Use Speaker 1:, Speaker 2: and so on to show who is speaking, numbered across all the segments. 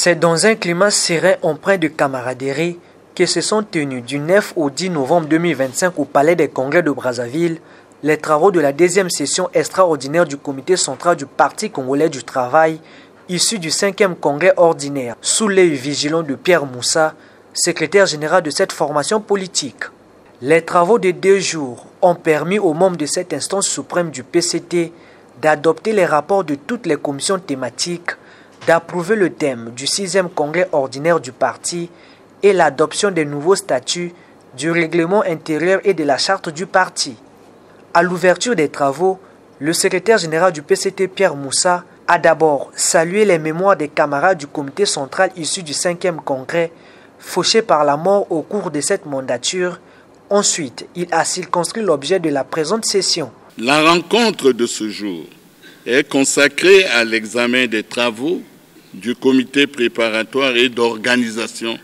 Speaker 1: C'est dans un climat serein empreint de camaraderie que se sont tenus du 9 au 10 novembre 2025 au Palais des Congrès de Brazzaville les travaux de la deuxième session extraordinaire du comité central du Parti congolais du travail, issu du 5e congrès ordinaire, sous l'œil vigilant de Pierre Moussa, secrétaire général de cette formation politique. Les travaux de 2 jours ont permis aux membres de cette instance suprême du PCT d'adopter les rapports de toutes les commissions thématiques, d'approuver le thème du 6e congrès ordinaire du parti et l'adoption des nouveaux statuts, du règlement intérieur et de la charte du parti. À l'ouverture des travaux, le secrétaire général du PCT Pierre Moussa a d'abord salué les mémoires des camarades du comité central issus du 5e congrès, fauchés par la mort au cours de cette mandature. Ensuite, il a circonscrit l'objet de la présente session.
Speaker 2: La rencontre de ce jour est consacrée à l'examen des travaux du comité préparatoire et d'organisation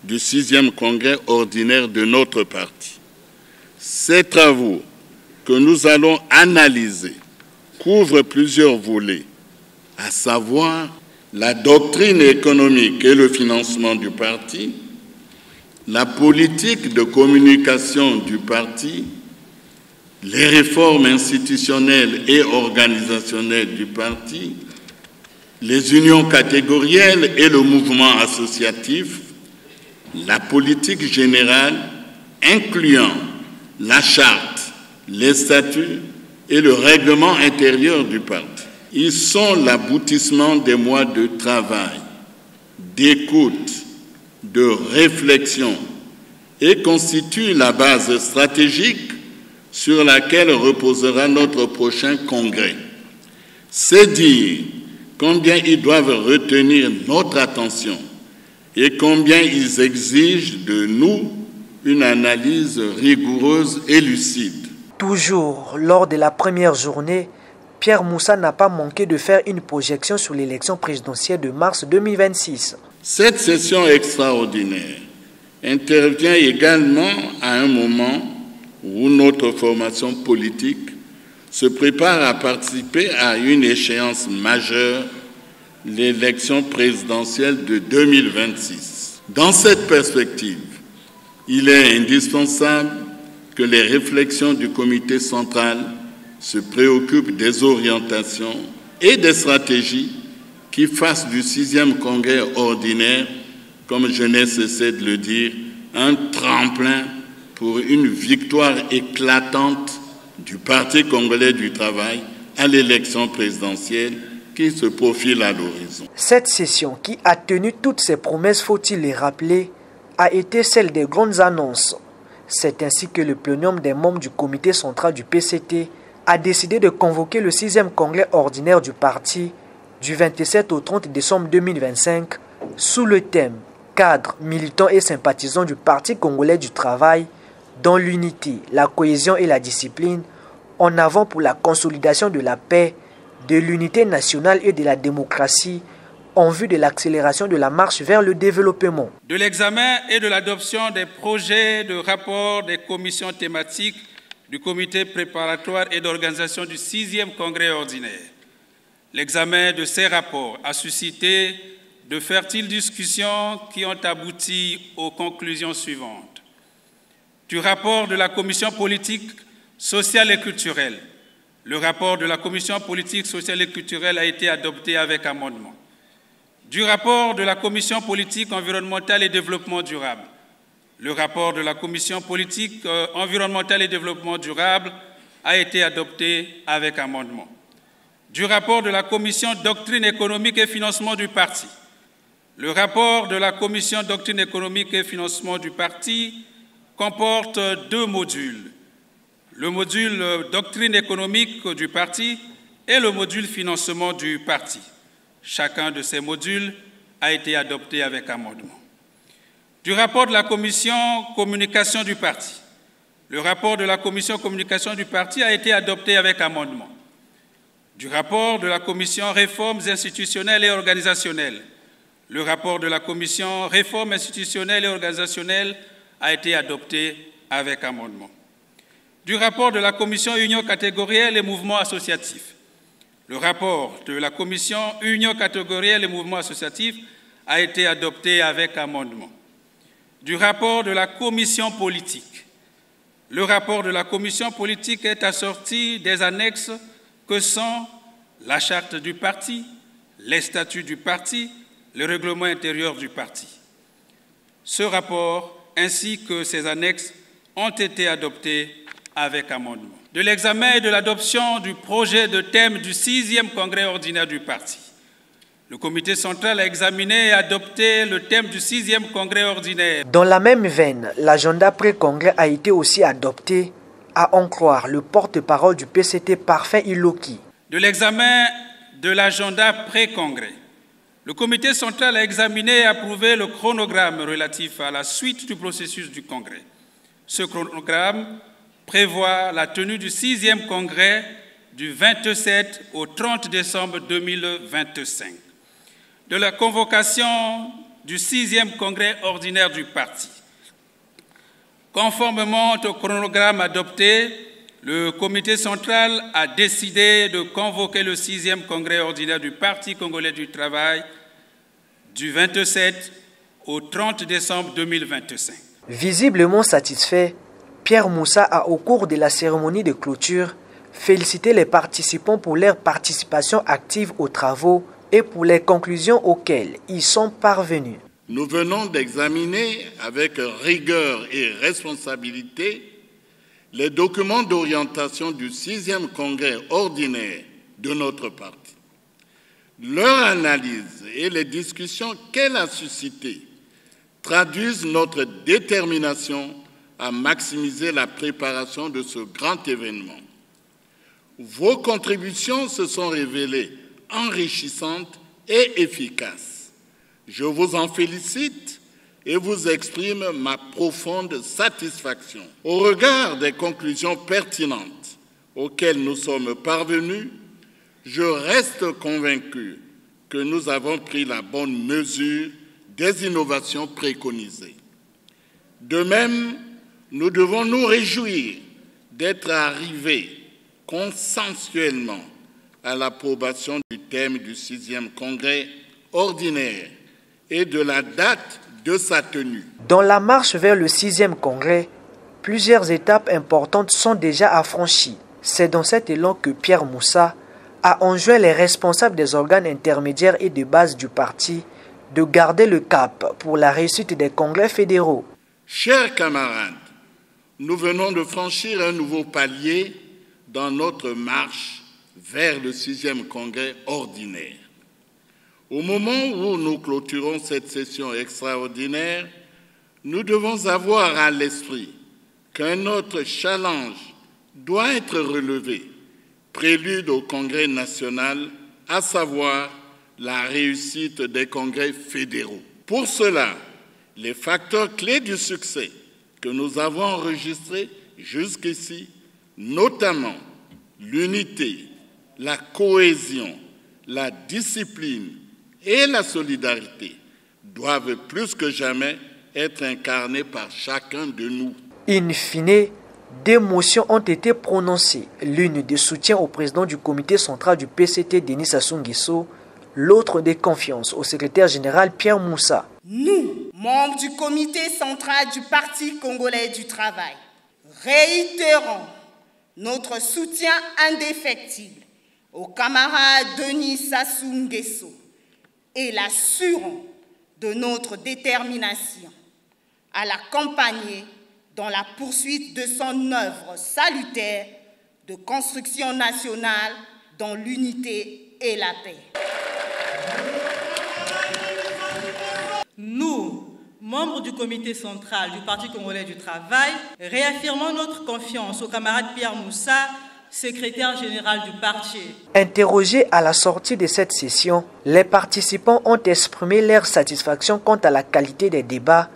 Speaker 2: du 6e congrès ordinaire de notre parti. Ces travaux que nous allons analyser couvrent plusieurs volets, à savoir la doctrine économique et le financement du parti, la politique de communication du parti, les réformes institutionnelles et organisationnelles du parti, les unions catégorielles et le mouvement associatif, la politique générale incluant la charte, les statuts et le règlement intérieur du parti. Ils sont l'aboutissement des mois de travail, d'écoute, de réflexion et constituent la base stratégique sur laquelle reposera notre prochain congrès. C'est dire combien ils doivent retenir notre attention et combien ils exigent de nous une analyse rigoureuse et lucide.
Speaker 1: Toujours lors de la première journée, Pierre Moussa n'a pas manqué de faire une projection sur l'élection présidentielle de mars 2026.
Speaker 2: Cette session extraordinaire intervient également à un moment où notre formation politique se prépare à participer à une échéance majeure, l'élection présidentielle de 2026. Dans cette perspective, il est indispensable que les réflexions du comité central se préoccupent des orientations et des stratégies qui fassent du 6e congrès ordinaire, comme je n'ai cessé de le dire, un tremplin pour une victoire éclatante du Parti congolais du travail à l'élection présidentielle qui se profile à l'horizon.
Speaker 1: Cette session, qui a tenu toutes ses promesses, faut-il les rappeler, a été celle des grandes annonces. C'est ainsi que le plénium des membres du comité central du PCT a décidé de convoquer le 6e congrès ordinaire du parti du 27 au 30 décembre 2025 sous le thème « Cadres, militants et sympathisants du Parti congolais du travail dans l'unité, la cohésion et la discipline, en avant pour la consolidation de la paix, de l'unité nationale et de la démocratie en vue de l'accélération de la marche vers le développement. »
Speaker 3: De l'examen et de l'adoption des projets de rapport des commissions thématiques du comité préparatoire et d'organisation du 6e congrès ordinaire. L'examen de ces rapports a suscité de fertiles discussions qui ont abouti aux conclusions suivantes. Du rapport de la commission politique, sociale et culturelle. Le rapport de la commission politique, sociale et culturelle a été adopté avec amendement. Du rapport de la commission politique, environnementale et développement durable. Le rapport de la commission politique, environnementale et développement durable a été adopté avec amendement. Du rapport de la commission doctrine économique et financement du parti. Le rapport de la commission doctrine économique et financement du parti comporte 2 modules. Le module doctrine économique du parti et le module financement du parti. Chacun de ces modules a été adopté avec amendement. Du rapport de la commission communication du parti. Le rapport de la commission communication du parti a été adopté avec amendement. Du rapport de la commission réformes institutionnelles et organisationnelles. Le rapport de la commission réformes institutionnelles et organisationnelles a été adopté avec amendement. Du rapport de la commission union catégorielle et mouvements associatifs. Le rapport de la commission union catégorielle et mouvements associatifs a été adopté avec amendement. Du rapport de la commission politique. Le rapport de la commission politique est assorti des annexes que sont la charte du parti, les statuts du parti, le règlement intérieur du parti. Ce rapport ainsi que ses annexes ont été adoptés avec amendement. De l'examen et de l'adoption du projet de thème du 6e congrès ordinaire du parti. Le comité central a examiné et adopté le thème du 6e congrès ordinaire.
Speaker 1: Dans la même veine, l'agenda pré-congrès a été aussi adopté, à en croire le porte-parole du PCT Parfait Iloki.
Speaker 3: De l'examen de l'agenda pré-congrès, le comité central a examiné et approuvé le chronogramme relatif à la suite du processus du congrès. Ce chronogramme prévoit la tenue du 6e congrès du 27 au 30 décembre 2025. De la convocation du 6e congrès ordinaire du parti. Conformément au chronogramme adopté, le comité central a décidé de convoquer le 6e congrès ordinaire du Parti congolais du travail du 27 au 30 décembre 2025.
Speaker 1: Visiblement satisfait, Pierre Moussa a, au cours de la cérémonie de clôture, félicité les participants pour leur participation active aux travaux et pour les conclusions auxquelles ils sont parvenus.
Speaker 2: Nous venons d'examiner avec rigueur et responsabilité les documents d'orientation du 6e congrès ordinaire de notre parti. Leur analyse et les discussions qu'elle a suscitées traduisent notre détermination à maximiser la préparation de ce grand événement. Vos contributions se sont révélées enrichissantes et efficaces. Je vous en félicite et vous exprime ma profonde satisfaction. Au regard des conclusions pertinentes auxquelles nous sommes parvenus, je reste convaincu que nous avons pris la bonne mesure des innovations préconisées. De même, nous devons nous réjouir d'être arrivés consensuellement à l'approbation du thème du 6e congrès ordinaire et de la date de sa tenue.
Speaker 1: Dans la marche vers le 6e congrès, plusieurs étapes importantes sont déjà affranchies. C'est dans cet élan que Pierre Moussa a enjoint les responsables des organes intermédiaires et de base du parti de garder le cap pour la réussite des congrès fédéraux.
Speaker 2: Chers camarades, nous venons de franchir un nouveau palier dans notre marche vers le 6e congrès ordinaire. Au moment où nous clôturons cette session extraordinaire, nous devons avoir à l'esprit qu'un autre challenge doit être relevé, prélude au congrès national, à savoir la réussite des congrès fédéraux. Pour cela, les facteurs clés du succès que nous avons enregistrés jusqu'ici, notamment l'unité, la cohésion, la discipline et la solidarité, doivent plus que jamais être incarnés par chacun de nous.
Speaker 1: In fine, deux motions ont été prononcées, l'une de soutien au président du comité central du PCT, Denis Sassou Nguesso, l'autre de confiance au secrétaire général Pierre Moussa.
Speaker 4: Nous, membres du comité central du Parti congolais du travail, réitérons notre soutien indéfectible au camarade Denis Sassou Nguesso et l'assurons de notre détermination à l'accompagner dans la poursuite de son œuvre salutaire de construction nationale dans l'unité et la paix.
Speaker 5: Nous, membres du comité central du Parti congolais du travail, réaffirmons notre confiance au camarade Pierre Moussa, secrétaire général du parti.
Speaker 1: Interrogés à la sortie de cette session, les participants ont exprimé leur satisfaction quant à la qualité des débats,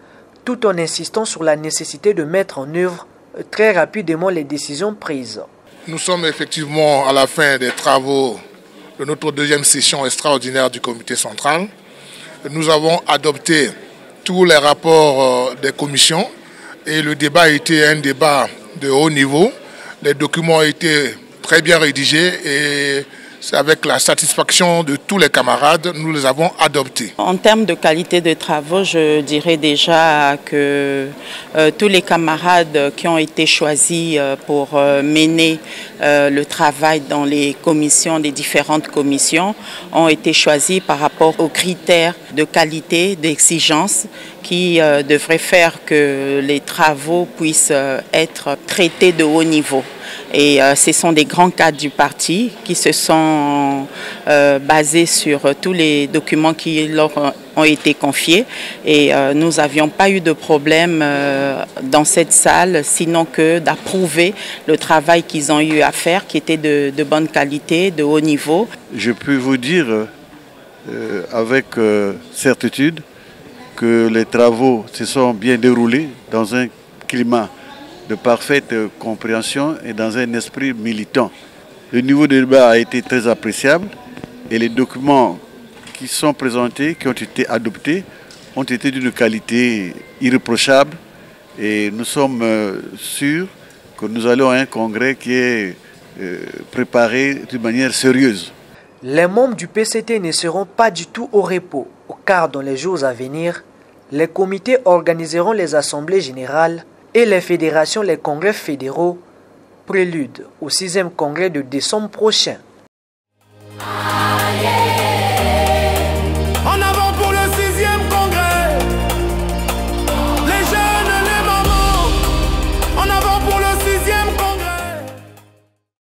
Speaker 1: tout en insistant sur la nécessité de mettre en œuvre très rapidement les décisions prises.
Speaker 6: Nous sommes effectivement à la fin des travaux de notre deuxième session extraordinaire du comité central. Nous avons adopté tous les rapports des commissions et le débat a été un débat de haut niveau. Les documents ont été très bien rédigés et c'est avec la satisfaction de tous les camarades, nous les avons adoptés.
Speaker 7: En termes de qualité de travaux, je dirais déjà que tous les camarades qui ont été choisis pour mener le travail dans les commissions, les différentes commissions, ont été choisis par rapport aux critères de qualité, d'exigence qui devraient faire que les travaux puissent être traités de haut niveau. Et ce sont des grands cadres du parti qui se sont basés sur tous les documents qui leur ont été confiés. Et nous n'avions pas eu de problème dans cette salle, sinon que d'approuver le travail qu'ils ont eu à faire, qui était de bonne qualité, de haut niveau.
Speaker 8: Je peux vous dire avec certitude que les travaux se sont bien déroulés dans un climat de parfaite compréhension et dans un esprit militant. Le niveau de débat a été très appréciable et les documents qui sont présentés, qui ont été adoptés, ont été d'une qualité irréprochable et nous sommes sûrs que nous allons à un congrès qui est préparé d'une manière sérieuse.
Speaker 1: Les membres du PCT ne seront pas du tout au repos, car dans les jours à venir, les comités organiseront les assemblées générales et les fédérations les congrès fédéraux, prélude au 6e congrès de décembre prochain.